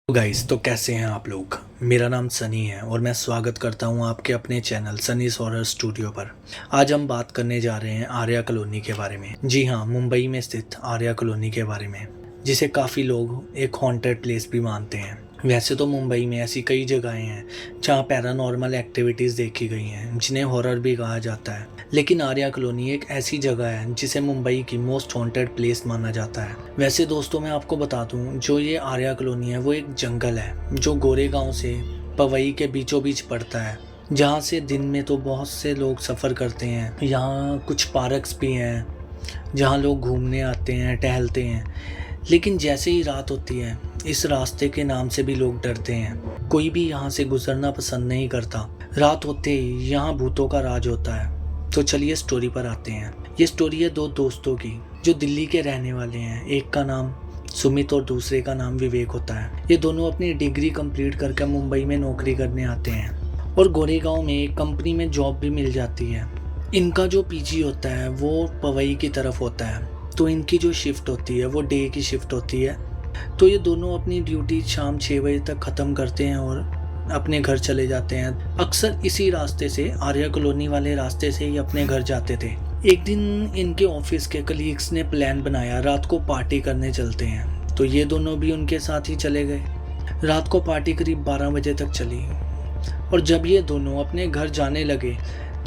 Guys, तो कैसे हैं आप लोग। मेरा नाम सनी है और मैं स्वागत करता हूं आपके अपने चैनल सनीज हॉरर स्टूडियो पर। आज हम बात करने जा रहे हैं आर्या कॉलोनी के बारे में। जी हाँ, मुंबई में स्थित आर्या कॉलोनी के बारे में, जिसे काफ़ी लोग एक हॉन्टेड प्लेस भी मानते हैं। वैसे तो मुंबई में ऐसी कई जगहें हैं जहाँ पैरानॉर्मल एक्टिविटीज़ देखी गई हैं, जिन्हें हॉरर भी कहा जाता है। लेकिन आर्या कॉलोनी एक ऐसी जगह है जिसे मुंबई की मोस्ट हॉन्टेड प्लेस माना जाता है। वैसे दोस्तों, मैं आपको बता दूं, जो ये आर्या कॉलोनी है वो एक जंगल है जो गोरेगांव से पवई के बीचों बीच पड़ता है, जहाँ से दिन में तो बहुत से लोग सफ़र करते हैं। यहाँ कुछ पार्क्स भी हैं जहाँ लोग घूमने आते हैं, टहलते हैं। लेकिन जैसे ही रात होती है, इस रास्ते के नाम से भी लोग डरते हैं। कोई भी यहाँ से गुजरना पसंद नहीं करता। रात होते ही यहाँ भूतों का राज होता है। तो चलिए स्टोरी पर आते हैं। ये स्टोरी है दो दोस्तों की जो दिल्ली के रहने वाले हैं। एक का नाम सुमित और दूसरे का नाम विवेक होता है। ये दोनों अपनी डिग्री कंप्लीट करके मुंबई में नौकरी करने आते हैं और गोरेगांव में एक कंपनी में जॉब भी मिल जाती है। इनका जो पीजी होता है वो पवई की तरफ होता है, तो इनकी जो शिफ्ट होती है वो डे की शिफ्ट होती है। तो ये दोनों अपनी ड्यूटी शाम 6 बजे तक ख़त्म करते हैं और अपने घर चले जाते हैं। अक्सर इसी रास्ते से, आर्या कॉलोनी वाले रास्ते से ही अपने घर जाते थे। एक दिन इनके ऑफिस के कलीग्स ने प्लान बनाया, रात को पार्टी करने चलते हैं। तो ये दोनों भी उनके साथ ही चले गए। रात को पार्टी करीब 12 बजे तक चली और जब ये दोनों अपने घर जाने लगे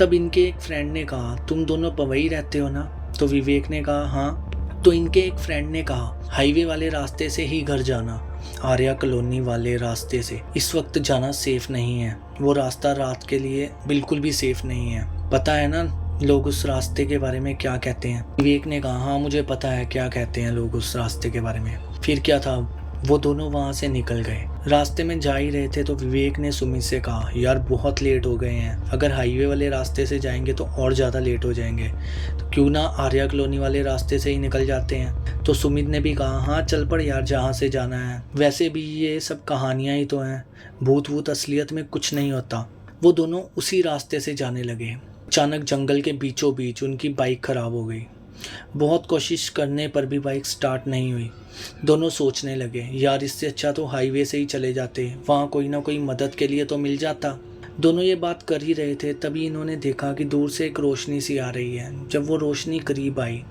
तब इनके एक फ्रेंड ने कहा, तुम दोनों पवई रहते हो ना? तो विवेक ने कहा हाँ। तो इनके एक फ्रेंड ने कहा, हाईवे वाले रास्ते से ही घर जाना, आर्या कॉलोनी वाले रास्ते से इस वक्त जाना सेफ नहीं है। वो रास्ता रात के लिए बिल्कुल भी सेफ नहीं है। पता है ना लोग उस रास्ते के बारे में क्या कहते हैं? विवेक ने कहा, हाँ मुझे पता है क्या कहते हैं लोग उस रास्ते के बारे में। फिर क्या था, वो दोनों वहां से निकल गए। रास्ते में जा ही रहे थे तो विवेक ने सुमित से कहा, यार बहुत लेट हो गए हैं, अगर हाईवे वाले रास्ते से जाएंगे तो और ज़्यादा लेट हो जाएंगे, तो क्यों ना आर्या कॉलोनी वाले रास्ते से ही निकल जाते हैं। तो सुमित ने भी कहा, हाँ चल पड़ यार, जहाँ से जाना है। वैसे भी ये सब कहानियाँ ही तो हैं, भूत वूत असलियत में कुछ नहीं होता। वो दोनों उसी रास्ते से जाने लगे। अचानक जंगल के बीचों बीच उनकी बाइक खराब हो गई। बहुत कोशिश करने पर भी बाइक स्टार्ट नहीं हुई। दोनों सोचने लगे, यार इससे अच्छा तो हाईवे से ही चले जाते, वहाँ कोई ना कोई मदद के लिए तो मिल जाता। दोनों ये बात कर ही रहे थे, तभी इन्होंने देखा कि दूर से एक रोशनी सी आ रही है। जब वो रोशनी करीब आई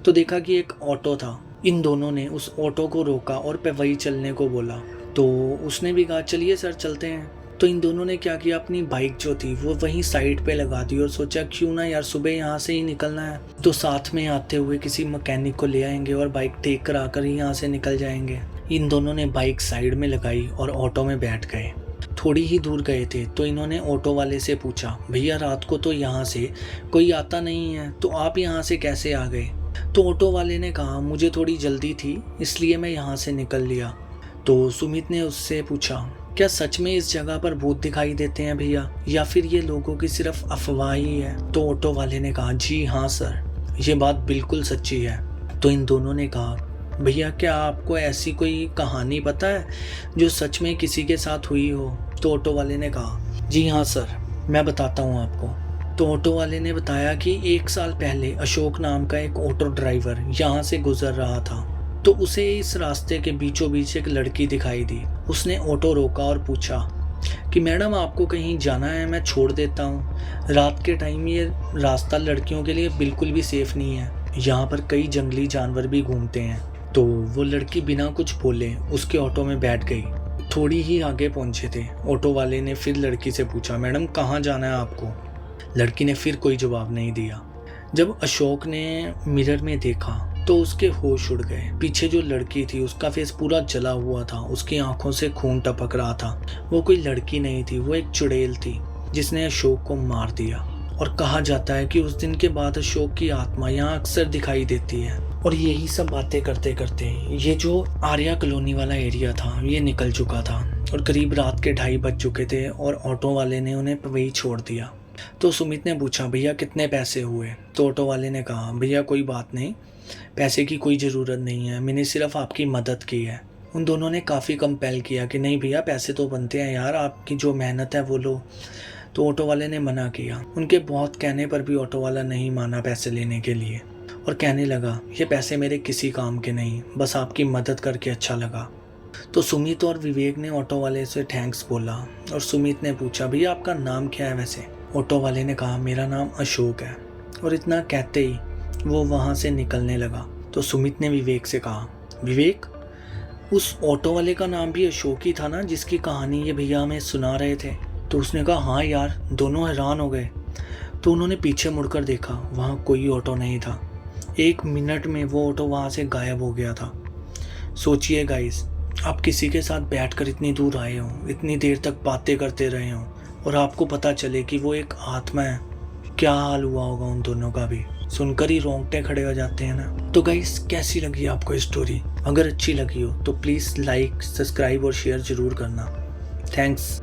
तो देखा कि एक ऑटो था। इन दोनों ने उस ऑटो को रोका और पवई चलने को बोला। तो उसने भी कहा, चलिए सर चलते हैं। तो इन दोनों ने क्या किया, अपनी बाइक जो थी वो वहीं साइड पे लगा दी और सोचा क्यों ना यार सुबह यहाँ से ही निकलना है तो साथ में आते हुए किसी मैकेनिक को ले आएंगे और बाइक ठीक करा कर ही यहाँ से निकल जाएंगे। इन दोनों ने बाइक साइड में लगाई और ऑटो में बैठ गए। थोड़ी ही दूर गए थे तो इन्होंने ऑटो वाले से पूछा, भैया रात को तो यहाँ से कोई आता नहीं है, तो आप यहाँ से कैसे आ गए? तो ऑटो वाले ने कहा, मुझे थोड़ी जल्दी थी इसलिए मैं यहाँ से निकल लिया। तो सुमित ने उससे पूछा, क्या सच में इस जगह पर भूत दिखाई देते हैं भैया, या फिर ये लोगों की सिर्फ अफवाह ही है? तो ऑटो वाले ने कहा, जी हाँ सर, ये बात बिल्कुल सच्ची है। तो इन दोनों ने कहा, भैया क्या आपको ऐसी कोई कहानी पता है जो सच में किसी के साथ हुई हो? तो ऑटो वाले ने कहा, जी हाँ सर, मैं बताता हूँ आपको। तो ऑटो वाले ने बताया कि 1 साल पहले अशोक नाम का एक ऑटो ड्राइवर यहाँ से गुजर रहा था, तो उसे इस रास्ते के बीचों बीच एक लड़की दिखाई दी। उसने ऑटो रोका और पूछा कि मैडम आपको कहीं जाना है, मैं छोड़ देता हूँ। रात के टाइम ये रास्ता लड़कियों के लिए बिल्कुल भी सेफ नहीं है, यहाँ पर कई जंगली जानवर भी घूमते हैं। तो वो लड़की बिना कुछ बोले उसके ऑटो में बैठ गई। थोड़ी ही आगे पहुँचे थे, ऑटो वाले ने फिर लड़की से पूछा, मैडम कहाँ जाना है आपको? लड़की ने फिर कोई जवाब नहीं दिया। जब अशोक ने मिरर में देखा तो उसके होश उड़ गए। पीछे जो लड़की थी उसका फेस पूरा जला हुआ था, उसकी आंखों से खून टपक रहा था। वो कोई लड़की नहीं थी, वो एक चुड़ैल थी जिसने अशोक को मार दिया। और कहा जाता है कि उस दिन के बाद अशोक की आत्मा यहाँ अक्सर दिखाई देती है। और यही सब बातें करते करते ये जो आर्या कॉलोनी वाला एरिया था ये निकल चुका था और करीब रात के 2:30 बज चुके थे और ऑटो वाले ने उन्हें वही छोड़ दिया। तो सुमित ने पूछा, भैया कितने पैसे हुए? तो ऑटो वाले ने कहा, भैया कोई बात नहीं, पैसे की कोई ज़रूरत नहीं है, मैंने सिर्फ आपकी मदद की है। उन दोनों ने काफ़ी कंपेल किया कि नहीं भैया पैसे तो बनते हैं यार, आपकी जो मेहनत है वो लो। तो ऑटो वाले ने मना किया। उनके बहुत कहने पर भी ऑटो वाला नहीं माना पैसे लेने के लिए और कहने लगा, ये पैसे मेरे किसी काम के नहीं, बस आपकी मदद करके अच्छा लगा। तो सुमित और विवेक ने ऑटो वाले से थैंक्स बोला और सुमित ने पूछा भैया आपका नाम क्या है वैसे। ऑटो वाले ने कहा मेरा नाम अशोक है, और इतना कहते ही वो वहाँ से निकलने लगा। तो सुमित ने विवेक से कहा विवेक, उस ऑटो वाले का नाम भी अशोक ही था ना जिसकी कहानी ये भैया हमें सुना रहे थे। तो उसने कहा हाँ यार। दोनों हैरान हो गए। तो उन्होंने पीछे मुड़कर देखा, वहाँ कोई ऑटो नहीं था। 1 मिनट में वो ऑटो वहाँ से गायब हो गया था। सोचिए गाइस, आप किसी के साथ बैठकर इतनी दूर आए हो, इतनी देर तक बातें करते रहे हो, और आपको पता चले कि वो एक आत्मा है। क्या हाल हुआ होगा उन दोनों का भी। सुनकर ही रोंगटे खड़े हो जाते हैं ना। तो गाइस, कैसी लगी आपको स्टोरी? अगर अच्छी लगी हो तो प्लीज़ लाइक, सब्सक्राइब और शेयर ज़रूर करना। थैंक्स।